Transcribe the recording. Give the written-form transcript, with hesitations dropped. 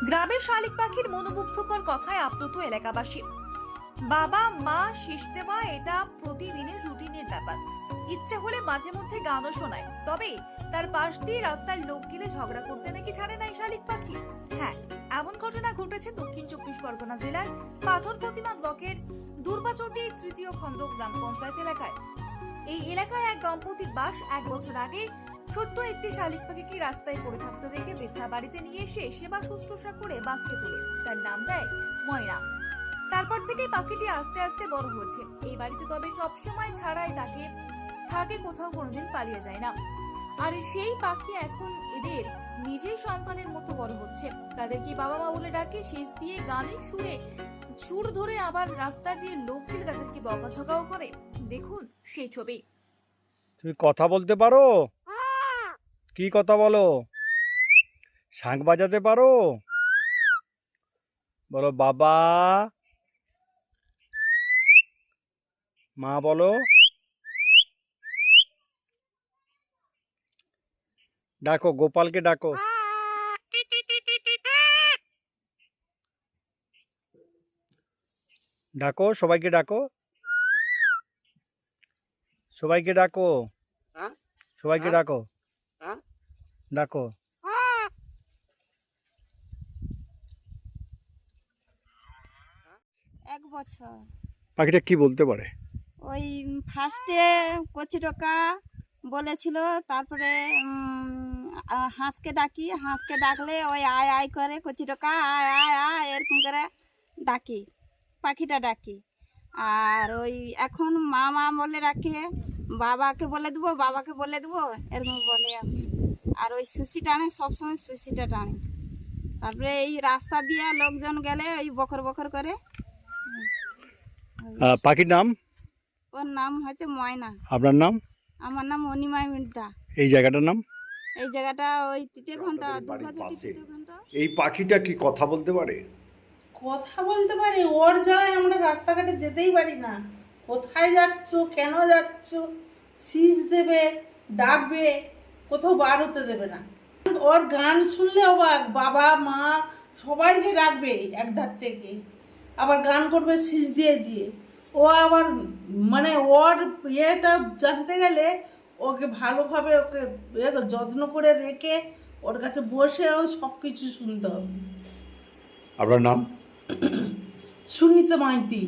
গ্রামের শালিক পাখির মনোমুগ্ধকর কথায় আপ্লুত এলাকাবাসী। বাবা মা শীষ দেওয়া এটা প্রতিদিনের রুটিনের ব্যাপার। ইচ্ছে হলে মাঝে মধ্যে গানও শোনায়, তবে তার পাশ দিয়ে রাস্তার লোক গেলে ঝগড়া করতে নাকি ছাড়ে নাই শালিক পাখি। হ্যাঁ, এমন ঘটনা ঘটেছে দক্ষিণ চব্বিশ পরগনা জেলার পাথর প্রতিমা ব্লকের দুর্বাচটি তৃতীয় খণ্ড গ্রাম পঞ্চায়েত এলাকায়। এই এলাকায় এক দম্পতির বাস। 1 বছর আগে ছোট্ট একটি শালিক পাখিকে রাস্তায় পড়ে থাকতে দেখে বৃদ্ধা বাড়িতে নিয়ে এসে সেবা শুশ্রূষা করে বাঁচিয়ে তোলে। তার নাম দেয় ময়না। তারপর থেকেই পাখিটি আস্তে আস্তে বড় হয়েছে এই বাড়িতে, তবে সবসময় ছাড়াই তাকে থাকে, কোথাও কোনোদিন পালিয়ে যায় না। আর সেই পাখি এখন এদের নিজের সন্তানের মতো বড় হচ্ছে। তাদেরকে বাবা মা বলে ডাকে, শেষ দিয়ে গানের সুর ধরে, আবার রাস্তা দিয়ে লোক গেলে তাদেরকে বকাঝকাও করে। দেখুন সেই ছবি। তুমি কথা বলতে পারো? কি কথা বলো? শাঁখ বাজাতে পারো? বলো বাবা। মা বলো। ডাকো, গোপালকে ডাকো। ডাকো, সবাইকে ডাকো। সবাইকে ডাকো। সবাইকে ডাকো। ডাকো। 1 বছর। পাখিটা কি বলতে পারে? ওই ফার্স্টে কচি টোকা বলেছিল, তারপরে হাঁসকে ডাকলে ওই আয় আয় করে, কচি টোকা আয় আয় আয় এরকম করে ডাকি, পাখিটা ডাকি। আর ওই এখন মা মা বলে রাখে, বাবাকে বলে দেবো এরকম বলে আমি। আর ওই সুশি টানে, সবসময় সুশিটা টানে। তারপরে এই রাস্তা দিয়ে লোকজন গেলে ওই বকর বকর করে। পাখির নাম? ওর নাম হচ্ছে ময়না। আপনার নাম? আমার নাম অনিমাই মির্জা। এই জায়গাটার নাম? এই জায়গাটা ওই তৃতীয় ঘন্টা, এই পাখিটা কি কথা বলতে পারে? কথা বলতে পারি, ওর জ্বালায় আমরা রাস্তাঘাটে যেতেই পারি না। কোথায় যাচ্ছ, কেন যাচ্ছ, শীষ দেবে, ডাকবে, কোথাও বার হতে দেবে না। ওর গান শুনলে অবাক, বাবা মা সবাইকে ডাকবে এক ধার থেকে, আবার গান করবে শীষ দিয়ে দিয়ে। ও আবার মানে ওর ইয়েটা জানতে গেলে ওকে ভালোভাবে ওকে যত্ন করে রেখে ওর কাছে বসেও সব কিছু শুনতে হবে। আপনার নাম? সুনিতা মাইতি।